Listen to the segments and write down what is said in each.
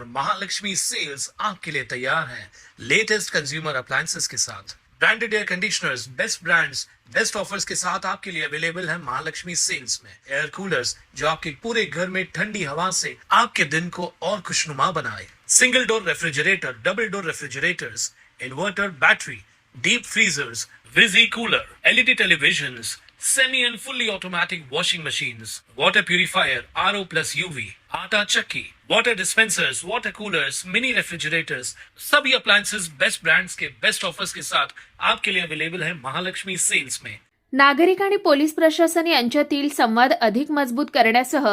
और महालक्ष्मी सेल्स आपके लिए तैयार है लेटेस्ट कंज्यूमर अप्लायंसेस के साथ। Branded air conditioners, best brands, best offers के साथ आपके लिए अवेलेबल है महालक्ष्मी सेल्स में। एयर कूलर्स जो आपके पूरे घर में ठंडी हवा से आपके दिन को और खुशनुमा बनाए। Single door refrigerator, double door refrigerators, inverter battery, deep freezers, visi cooler, LED televisions, semi and fully automatic washing machines, water purifier, RO plus UV, आटा चक्की, water dispensers, water coolers, mini refrigerators, सभी appliances best brands के best offers के साथ आपके लिए available है Mahalakshmi sales में। नागरिक आणि पोलीस प्रशासन यांच्यातील संवाद अधिक मजबूत करण्यासह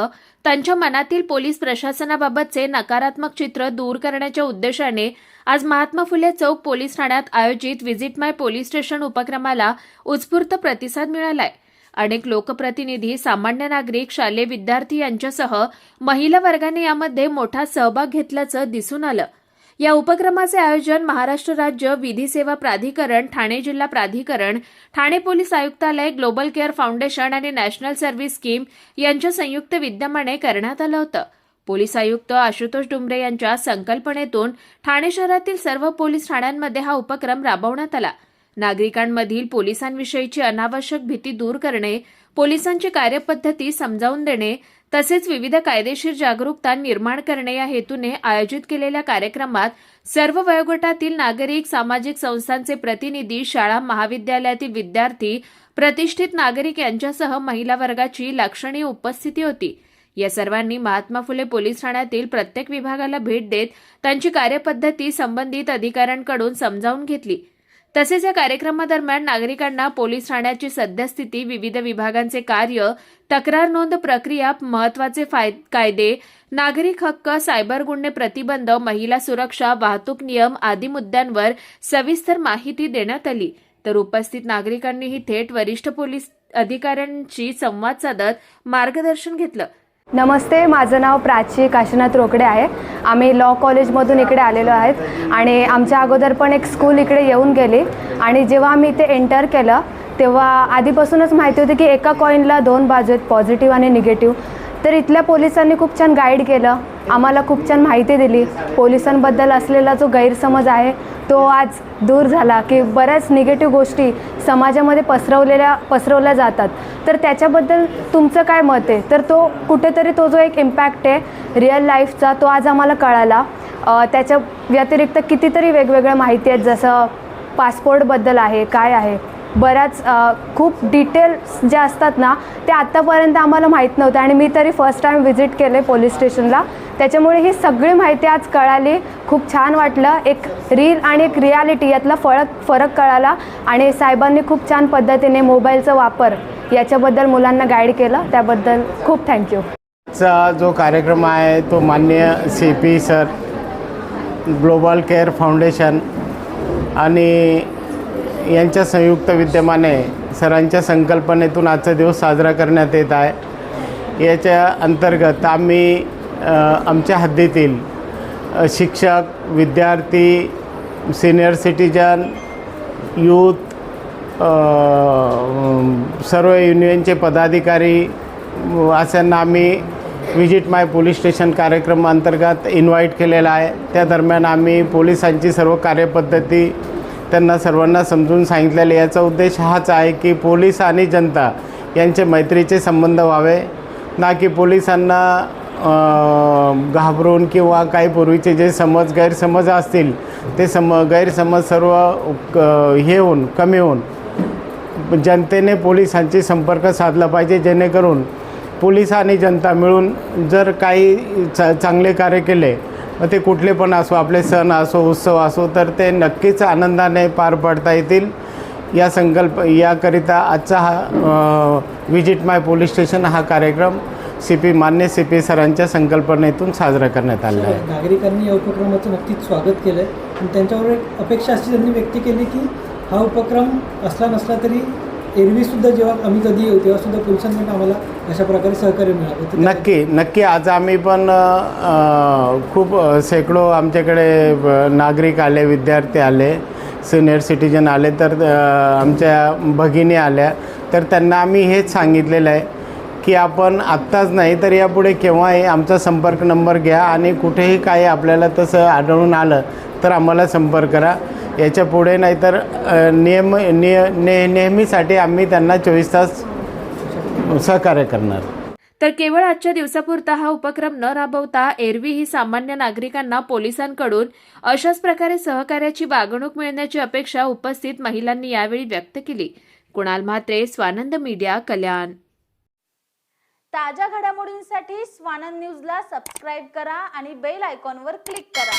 त्यांच्या मनातील पोलीस प्रशासनाबाबतचे नकारात्मक चित्र दूर करण्याच्या उद्देशाने आज महात्मा फुले चौक पोलीस ठाण्यात आयोजित व्हिजिट माय पोलीस स्टेशन उपक्रमाला उत्स्फूर्त प्रतिसाद मिळालाय। अनेक लोकप्रतिनिधी, सामान्य नागरिक, शालेय विद्यार्थी यांच्यासह महिला वर्गाने यामध्ये मोठा सहभाग घेतल्याचं दिसून आलं। या उपक्रमाचे आयोजन महाराष्ट्र राज्य विधी सेवा प्राधिकरण, ठाणे जिल्हा प्राधिकरण, ठाणे पोलीस आयुक्तालय, ग्लोबल केअर फाउंडेशन आणि नॅशनल सर्व्हिस स्कीम यांच्या संयुक्त विद्यमाने करण्यात आलं होतं। पोलीस आयुक्त आशुतोष डुमरे यांच्या संकल्पनेतून ठाणे शहरातील सर्व पोलीस ठाण्यांमध्ये हा उपक्रम राबवण्यात आला। नागरिकांमधील पोलिसांविषयीची अनावश्यक भीती दूर करणे, पोलिसांची कार्यपद्धती समजावून देणे तसेच विविध कायदेशीर जागरूकता निर्माण करणे या हेतूने आयोजित केलेल्या कार्यक्रमात सर्व वयोगटातील नागरिक, सामाजिक संस्थांचे प्रतिनिधी, शाळा महाविद्यालयातील विद्यार्थी, प्रतिष्ठित नागरिक यांच्यासह महिला वर्गाची लक्षणीय उपस्थिती होती। या सर्वांनी महात्मा फुले पोलीस ठाण्यातील प्रत्येक विभागाला भेट देत त्यांची कार्यपद्धती संबंधित अधिकाऱ्यांकडून समजावून घेतली। तसेच या कार्यक्रमादरम्यान नागरिकांना पोलीस ठाण्याची सद्यस्थिती, विविध विभागांचे कार्य, तक्रार नोंद प्रक्रिया, महत्त्वाचे कायदे, नागरिक हक्क, सायबर गुन्हे प्रतिबंध, महिला सुरक्षा, वाहतूक नियम आदी मुद्द्यांवर सविस्तर माहिती देण्यात आली। तर उपस्थित नागरिकांनीही थेट वरिष्ठ पोलीस अधिकाऱ्यांशी संवाद साधत मार्गदर्शन घेतलं। नमस्ते, माझं नाव प्राची काशीनाथ रोकडे आहे। आम्ही लॉ कॉलेजमधून इकडे आलेलो आहेत आणि आमच्या अगोदर पण एक स्कूल इकडे येऊन गेली आणि जेव्हा आम्ही इथे एंटर केलं तेव्हा आधीपासूनच माहिती होती की एका कॉईनला दोन बाजू आहेत, पॉझिटिव्ह आणि निगेटिव्ह। तर इथल्या पोलिसांनी खूप छान गाईड केलं, आम्हाला खूप छान माहिती दिली। पोलिसांबद्दल असलेला जो गैरसमज आहे तो आज दूर झाला की बऱ्याच निगेटिव्ह गोष्टी समाजामध्ये पसरवल्या जातात। तर त्याच्याबद्दल तुमचं काय मत आहे? तर तो कुठेतरी तो जो एक इम्पॅक्ट आहे रिअल लाईफचा तो आज आम्हाला कळाला। त्याच्या व्यतिरिक्त कितीतरी वेगवेगळ्या माहिती आहेत, जसं पासपोर्टबद्दल आहे, काय आहे, बऱ्याच खूप डिटेल्स जे असतात ना ते आत्तापर्यंत आम्हाला माहीत नव्हतं आणि मी तरी फर्स्ट टाईम व्हिजिट केले पोलीस स्टेशनला, त्याच्यामुळे ही सगळी माहिती आज कळाली। खूप छान वाटलं, एक रील आणि एक रियालिटी यातला फरक कळाला आणि साहेबांनी खूप छान पद्धतीने मोबाईलचा वापर याच्याबद्दल मुलांना गाईड केलं, त्याबद्दल खूप थँक्यू। चा जो कार्यक्रम आहे तो माननीय CP sir, global care foundation आणि यांच्या संयुक्त विद्यमाने सरांच्या संकल्पनेतून आजचा दिवस साजरा करण्यात येत आहे। याच्या अंतर्गत आम्ही आमच्या हद्दीतील शिक्षक, विद्यार्थी, सिनियर सिटीजन, यूथ, सर्व युनियनचे पदाधिकारी अशांना आम्ही व्हिजिट माय पोलीस स्टेशन कार्यक्रमाअंतर्गत इन्व्हाइट केलेला आहे। त्या दरम्यान आम्ही पोलिसांची सर्व कार्यपद्धती त्यांना सर्वांना समजून सांगितलेले। याचा उद्देश हाच आहे की पोलीस आणि जनता यांचे मैत्रीचे संबंध व्हावे, ना की पोलिसांना घाबरून किंवा काही पूर्वीचे जे गैरसमज असतील ते गैरसमज सर्व कमी होऊन जनतेने पोलिसांशी संपर्क साधला पाहिजे, जेणेकरून पोलीस आणि जनता मिळून जर काही चांगले कार्य केले, मग ते कुठले पण असो, आपले सण असो, उत्सव असो, तर ते नक्कीच आनंदाने पार पाडता येतील। याकरिता आजचा हा व्हिजिट माय पोलीस स्टेशन हा कार्यक्रम मान्य CP सरांच्या संकल्पनेतून साजरा करण्यात आलेला आहे। नागरिकांनी या उपक्रमाचं नक्कीच स्वागत केलं आहे आणि त्यांच्यावर एक अपेक्षा अशी त्यांनी व्यक्त केली की हा उपक्रम असला नसला तरी एरवीसुद्धा जेव्हा आम्ही कधी येऊ तेव्हासुद्धा पोलिसांकडून आम्हाला अशा प्रकारे सहकार्य मिळालं। नक्की आज आम्ही पण खूप शेकडो आमच्याकडे नागरिक आले, विद्यार्थी आले, सिनियर सिटीजन आले, तर आमच्या भगिनी आल्या, तर त्यांना आम्ही हेच सांगितलेलं आहे की आपण आत्ताच नाही तर यापुढे केव्हाही आमचा संपर्क नंबर घ्या आणि कुठेही काही आपल्याला तसं आढळून आलं तर आम्हाला संपर्क करा. याच्या पुढे नाहीतर नेहमीसाठी आम्ही त्यांना 24 तास सहकार्य करणार. तर केवळ आजच्या दिवसापुरता हा उपक्रम न राबवता एरवीही सामान्य नागरिकांना पोलिसांकडून अशाच प्रकारे सहकार्याची वागणूक मिळण्याची अपेक्षा उपस्थित महिलांनी यावेळी व्यक्त केली. कुणाल म्हात्रे, स्वानंद मीडिया, कल्याण. ताज्या घडामोडींसाठी स्वानंद न्यूजला सबस्क्राईब करा आणि बेल आयकॉनवर क्लिक करा.